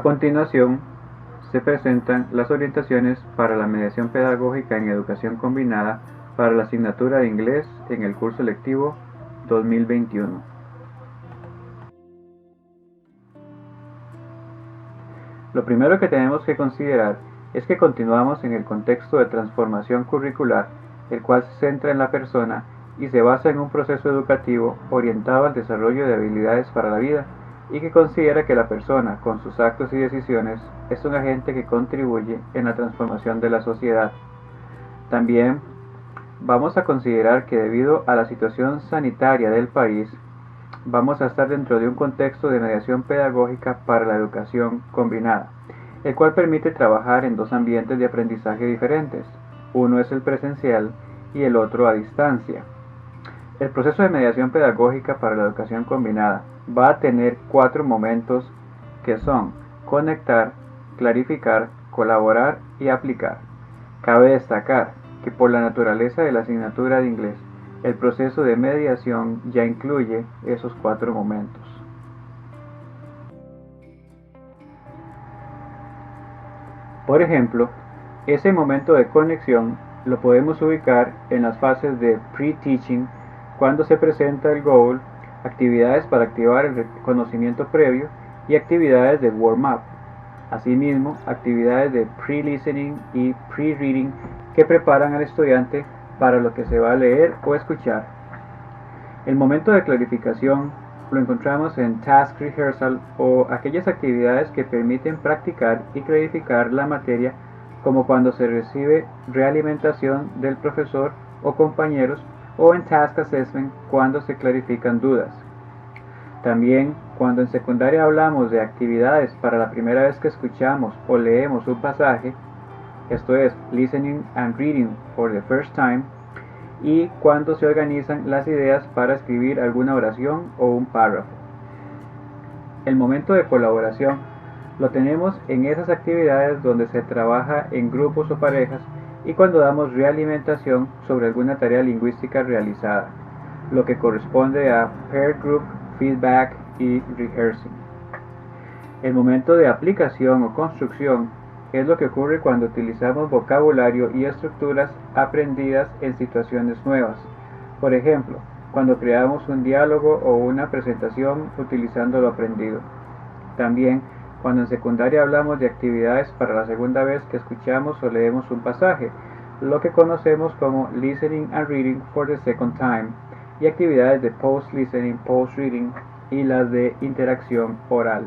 continuación, se presentan las orientaciones para la mediación pedagógica en educación combinada para la asignatura de inglés en el curso lectivo 2021. Lo primero que tenemos que considerar es que continuamos en el contexto de transformación curricular, el cual se centra en la persona y se basa en un proceso educativo orientado al desarrollo de habilidades para la vida, y que considera que la persona, con sus actos y decisiones, es un agente que contribuye en la transformación de la sociedad. También vamos a considerar que debido a la situación sanitaria del país, vamos a estar dentro de un contexto de mediación pedagógica para la educación combinada, el cual permite trabajar en dos ambientes de aprendizaje diferentes. Uno es el presencial y el otro a distancia. El proceso de mediación pedagógica para la educación combinada va a tener 4 momentos que son conectar, clarificar, colaborar y aplicar. Cabe destacar que por la naturaleza de la asignatura de inglés, el proceso de mediación ya incluye esos 4 momentos. Por ejemplo, ese momento de conexión lo podemos ubicar en las fases de pre-teaching, cuando se presenta el goal, actividades para activar el conocimiento previo y actividades de warm-up. Asimismo, actividades de pre-listening y pre-reading que preparan al estudiante para lo que se va a leer o escuchar. El momento de clarificación lo encontramos en task rehearsal, o aquellas actividades que permiten practicar y clarificar la materia, como cuando se recibe realimentación del profesor o compañeros, o en task assessment cuando se clarifican dudas. También, cuando en secundaria hablamos de actividades para la primera vez que escuchamos o leemos un pasaje, esto es listening and reading for the first time, y cuando se organizan las ideas para escribir alguna oración o un párrafo. El momento de colaboración lo tenemos en esas actividades donde se trabaja en grupos o parejas y cuando damos realimentación sobre alguna tarea lingüística realizada, lo que corresponde a peer group, feedback y rehearsing. El momento de aplicación o construcción es lo que ocurre cuando utilizamos vocabulario y estructuras aprendidas en situaciones nuevas. Por ejemplo, cuando creamos un diálogo o una presentación utilizando lo aprendido. También, cuando en secundaria hablamos de actividades para la segunda vez que escuchamos o leemos un pasaje, lo que conocemos como listening and reading for the second time, y actividades de post-listening, post-reading y las de interacción oral.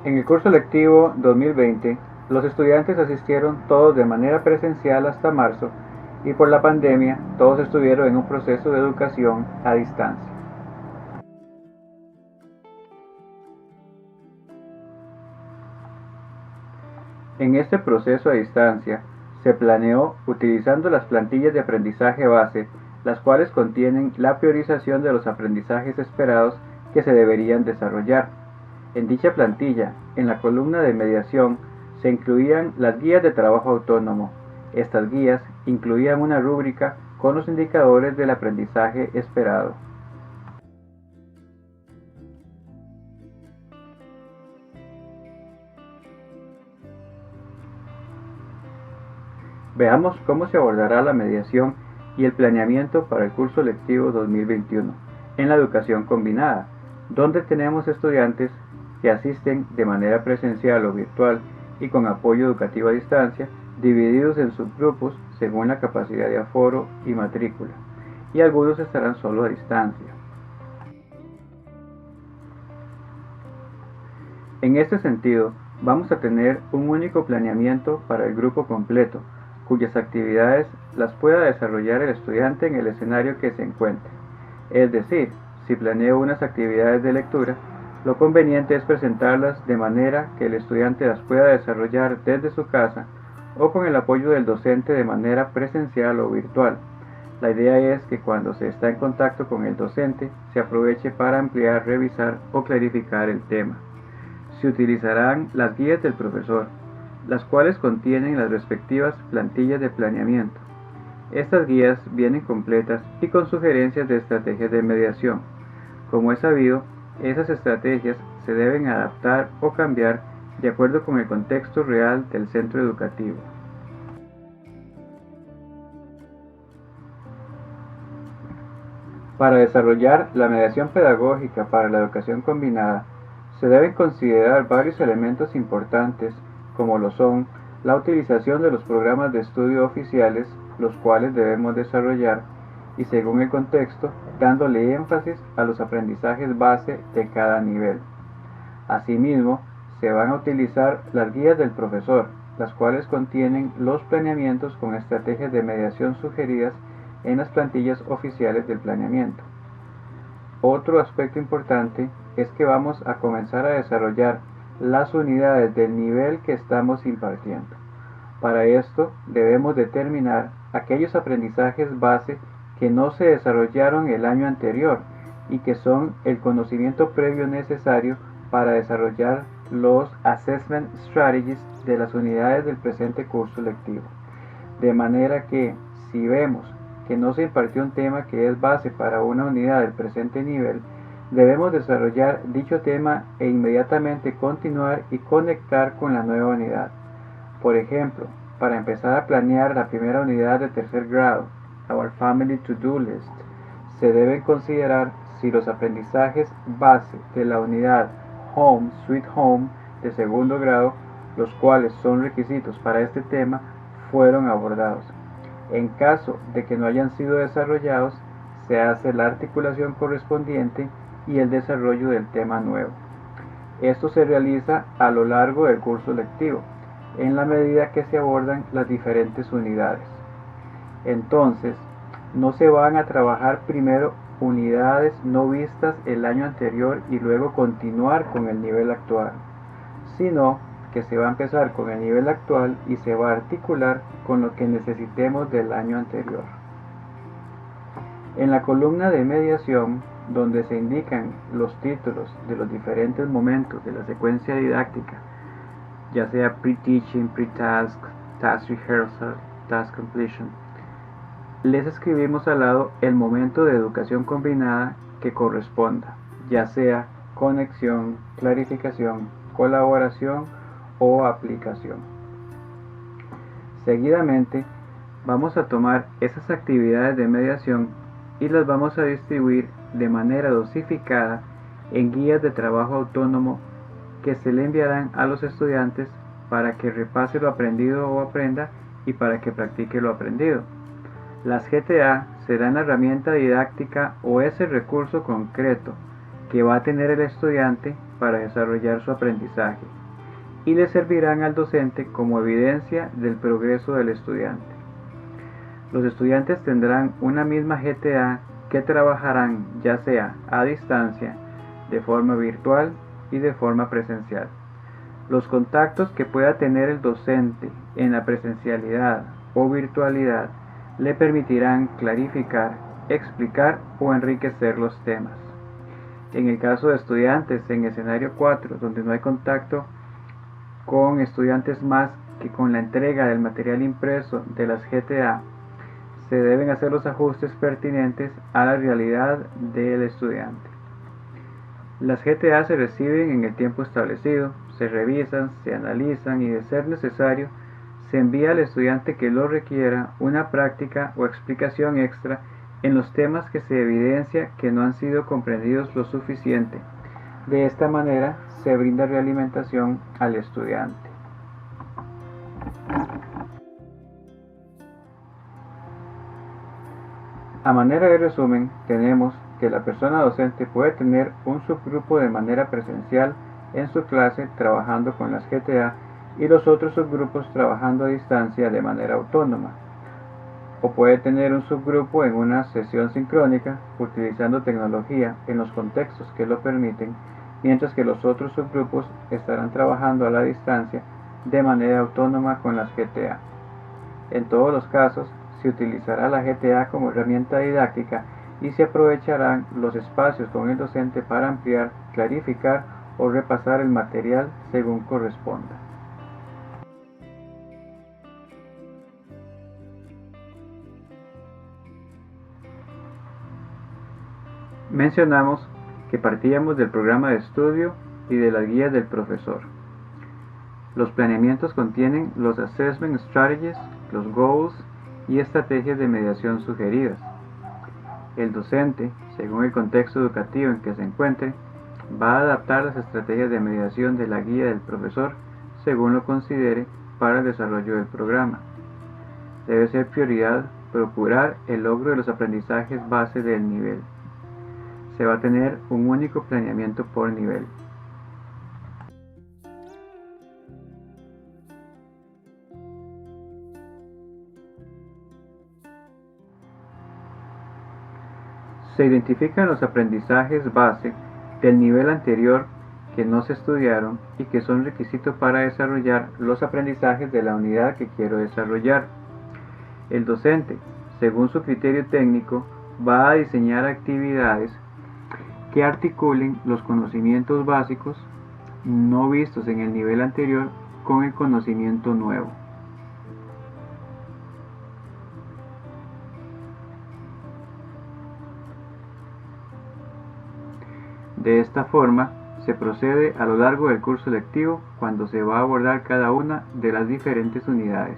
En el curso lectivo 2020, los estudiantes asistieron todos de manera presencial hasta marzo, y por la pandemia todos estuvieron en un proceso de educación a distancia. En este proceso a distancia, se planeó utilizando las plantillas de aprendizaje base, las cuales contienen la priorización de los aprendizajes esperados que se deberían desarrollar. En dicha plantilla, en la columna de mediación, se incluían las guías de trabajo autónomo. Estas guías incluían una rúbrica con los indicadores del aprendizaje esperado. Veamos cómo se abordará la mediación y el planeamiento para el curso lectivo 2021 en la educación combinada, donde tenemos estudiantes que asisten de manera presencial o virtual y con apoyo educativo a distancia, divididos en subgrupos según la capacidad de aforo y matrícula, y algunos estarán solo a distancia. En este sentido, vamos a tener un único planeamiento para el grupo completo, cuyas actividades las pueda desarrollar el estudiante en el escenario que se encuentre. Es decir, si planeo unas actividades de lectura, lo conveniente es presentarlas de manera que el estudiante las pueda desarrollar desde su casa o con el apoyo del docente de manera presencial o virtual. La idea es que cuando se está en contacto con el docente, se aproveche para ampliar, revisar o clarificar el tema. Se utilizarán las guías del profesor, las cuales contienen las respectivas plantillas de planeamiento. Estas guías vienen completas y con sugerencias de estrategias de mediación. Como es sabido, esas estrategias se deben adaptar o cambiar de acuerdo con el contexto real del centro educativo. Para desarrollar la mediación pedagógica para la educación combinada, se deben considerar varios elementos importantes, como lo son la utilización de los programas de estudio oficiales, los cuales debemos desarrollar, y según el contexto, dándole énfasis a los aprendizajes base de cada nivel. Asimismo, se van a utilizar las guías del profesor, las cuales contienen los planeamientos con estrategias de mediación sugeridas en las plantillas oficiales del planeamiento. Otro aspecto importante es que vamos a comenzar a desarrollar las unidades del nivel que estamos impartiendo. Para esto debemos determinar aquellos aprendizajes base que no se desarrollaron el año anterior y que son el conocimiento previo necesario para desarrollar los Assessment Strategies de las unidades del presente curso lectivo. De manera que, si vemos que no se impartió un tema que es base para una unidad del presente nivel, debemos desarrollar dicho tema e inmediatamente continuar y conectar con la nueva unidad. Por ejemplo, para empezar a planear la primera unidad de tercer grado, Our Family To-Do List, se deben considerar si los aprendizajes base de la unidad Home Sweet Home de segundo grado, los cuales son requisitos para este tema, fueron abordados. En caso de que no hayan sido desarrollados, se hace la articulación correspondiente y el desarrollo del tema nuevo. Esto se realiza a lo largo del curso lectivo, en la medida que se abordan las diferentes unidades. Entonces, no se van a trabajar primero unidades no vistas el año anterior y luego continuar con el nivel actual, sino que se va a empezar con el nivel actual y se va a articular con lo que necesitemos del año anterior. En la columna de mediación, donde se indican los títulos de los diferentes momentos de la secuencia didáctica, ya sea pre-teaching, pre-task, task rehearsal, task completion, les escribimos al lado el momento de educación combinada que corresponda, ya sea conexión, clarificación, colaboración o aplicación. Seguidamente, vamos a tomar esas actividades de mediación y las vamos a distribuir de manera dosificada en guías de trabajo autónomo que se le enviarán a los estudiantes para que repase lo aprendido o aprenda y para que practique lo aprendido. Las GTA serán la herramienta didáctica o ese recurso concreto que va a tener el estudiante para desarrollar su aprendizaje y le servirán al docente como evidencia del progreso del estudiante. Los estudiantes tendrán una misma GTA que trabajarán ya sea a distancia, de forma virtual y de forma presencial. Los contactos que pueda tener el docente en la presencialidad o virtualidad le permitirán clarificar, explicar o enriquecer los temas. En el caso de estudiantes en escenario 4, donde no hay contacto con estudiantes más que con la entrega del material impreso de las GTA, se deben hacer los ajustes pertinentes a la realidad del estudiante. Las GTA se reciben en el tiempo establecido, se revisan, se analizan y de ser necesario, se envía al estudiante que lo requiera una práctica o explicación extra en los temas que se evidencia que no han sido comprendidos lo suficiente. De esta manera se brinda realimentación al estudiante. A manera de resumen, tenemos que la persona docente puede tener un subgrupo de manera presencial en su clase trabajando con las GTA y los otros subgrupos trabajando a distancia de manera autónoma. O puede tener un subgrupo en una sesión sincrónica utilizando tecnología en los contextos que lo permiten, mientras que los otros subgrupos estarán trabajando a la distancia de manera autónoma con las GTA. En todos los casos, se utilizará la GTA como herramienta didáctica y se aprovecharán los espacios con el docente para ampliar, clarificar o repasar el material según corresponda. Mencionamos que partíamos del programa de estudio y de las guías del profesor. Los planeamientos contienen los Assessment Strategies, los Goals y estrategias de mediación sugeridas. El docente, según el contexto educativo en que se encuentre, va a adaptar las estrategias de mediación de la guía del profesor según lo considere para el desarrollo del programa. Debe ser prioridad procurar el logro de los aprendizajes base del nivel. Se va a tener un único planeamiento por nivel. Se identifican los aprendizajes base del nivel anterior que no se estudiaron y que son requisitos para desarrollar los aprendizajes de la unidad que quiero desarrollar. El docente, según su criterio técnico, va a diseñar actividades que articulen los conocimientos básicos no vistos en el nivel anterior con el conocimiento nuevo. De esta forma, se procede a lo largo del curso lectivo cuando se va a abordar cada una de las diferentes unidades.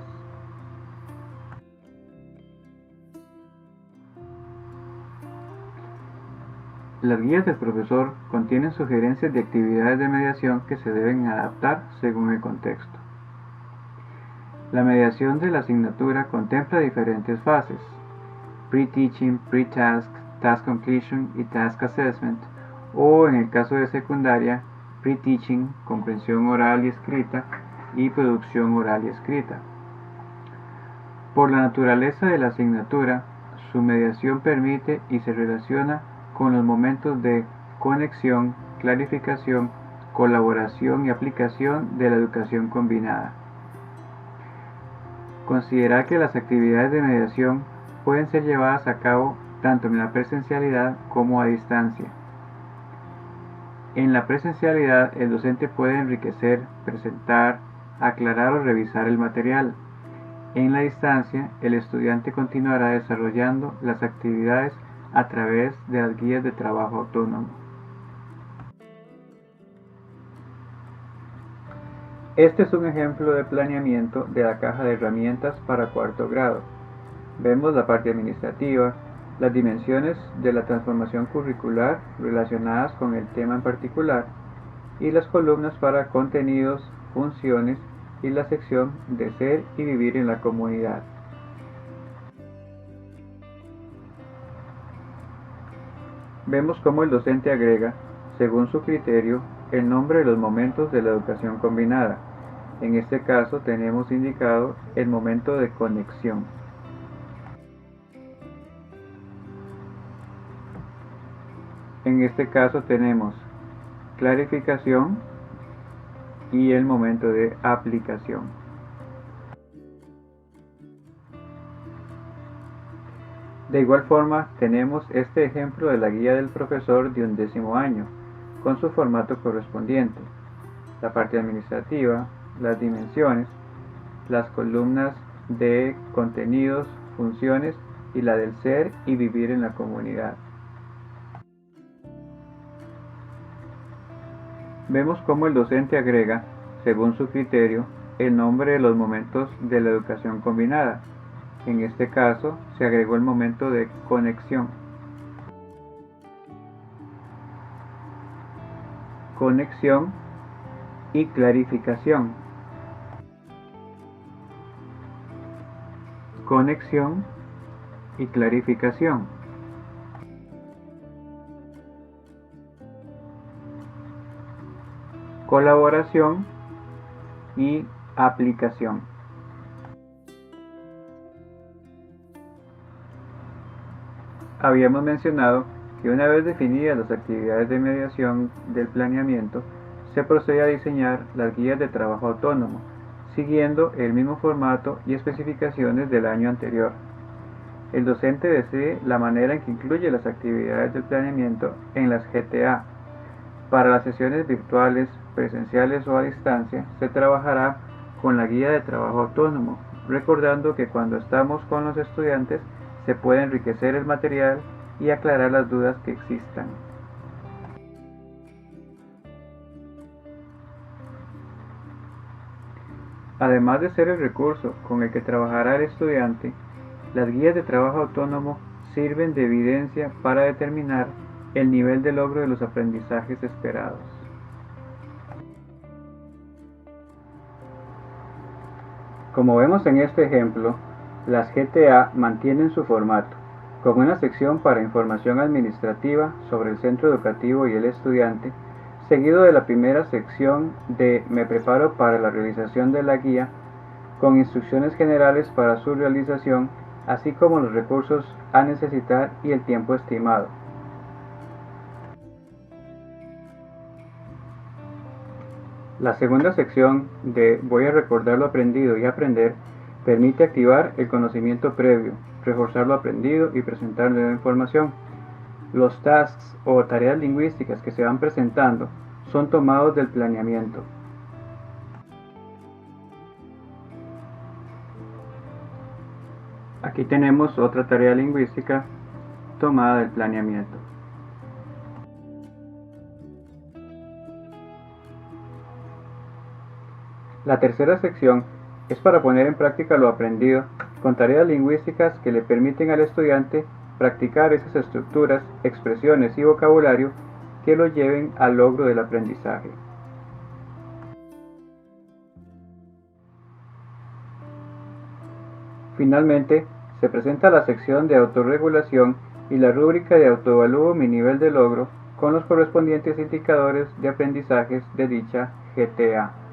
Las guías del profesor contienen sugerencias de actividades de mediación que se deben adaptar según el contexto. La mediación de la asignatura contempla diferentes fases: pre-teaching, pre-task, task completion y task assessment, o en el caso de secundaria, pre-teaching, comprensión oral y escrita, y producción oral y escrita. Por la naturaleza de la asignatura, su mediación permite y se relaciona con los momentos de conexión, clarificación, colaboración y aplicación de la educación combinada. Considerar que las actividades de mediación pueden ser llevadas a cabo tanto en la presencialidad como a distancia. En la presencialidad, el docente puede enriquecer, presentar, aclarar o revisar el material. En la distancia, el estudiante continuará desarrollando las actividades a través de las guías de trabajo autónomo. Este es un ejemplo de planeamiento de la caja de herramientas para cuarto grado. Vemos la parte administrativa, las dimensiones de la transformación curricular relacionadas con el tema en particular y las columnas para contenidos, funciones y la sección de ser y vivir en la comunidad. Vemos cómo el docente agrega, según su criterio, el nombre de los momentos de la educación combinada. En este caso tenemos indicado el momento de conexión. En este caso tenemos clarificación y el momento de aplicación. De igual forma, tenemos este ejemplo de la guía del profesor de 11º año, con su formato correspondiente, la parte administrativa, las dimensiones, las columnas de contenidos, funciones y la del ser y vivir en la comunidad. Vemos cómo el docente agrega, según su criterio, el nombre de los momentos de la educación combinada. En este caso, se agregó el momento de conexión. Conexión y clarificación. Conexión y clarificación. Colaboración y aplicación. Habíamos mencionado que una vez definidas las actividades de mediación del planeamiento, se procede a diseñar las guías de trabajo autónomo, siguiendo el mismo formato y especificaciones del año anterior. El docente decide la manera en que incluye las actividades del planeamiento en las GTA. Para las sesiones virtuales, presenciales o a distancia, se trabajará con la guía de trabajo autónomo, recordando que cuando estamos con los estudiantes se puede enriquecer el material y aclarar las dudas que existan. Además de ser el recurso con el que trabajará el estudiante, las guías de trabajo autónomo sirven de evidencia para determinar el nivel de logro de los aprendizajes esperados. Como vemos en este ejemplo, las GTA mantienen su formato, con una sección para información administrativa sobre el centro educativo y el estudiante, seguido de la primera sección de Me preparo para la realización de la guía, con instrucciones generales para su realización, así como los recursos a necesitar y el tiempo estimado. La segunda sección de Voy a recordar lo aprendido y aprender permite activar el conocimiento previo, reforzar lo aprendido y presentar nueva información. Los tasks o tareas lingüísticas que se van presentando son tomados del planeamiento. Aquí tenemos otra tarea lingüística tomada del planeamiento. La tercera sección es para poner en práctica lo aprendido con tareas lingüísticas que le permiten al estudiante practicar esas estructuras, expresiones y vocabulario que lo lleven al logro del aprendizaje. Finalmente, se presenta la sección de autorregulación y la rúbrica de autoevalúo mi nivel de logro con los correspondientes indicadores de aprendizajes de dicha GTA.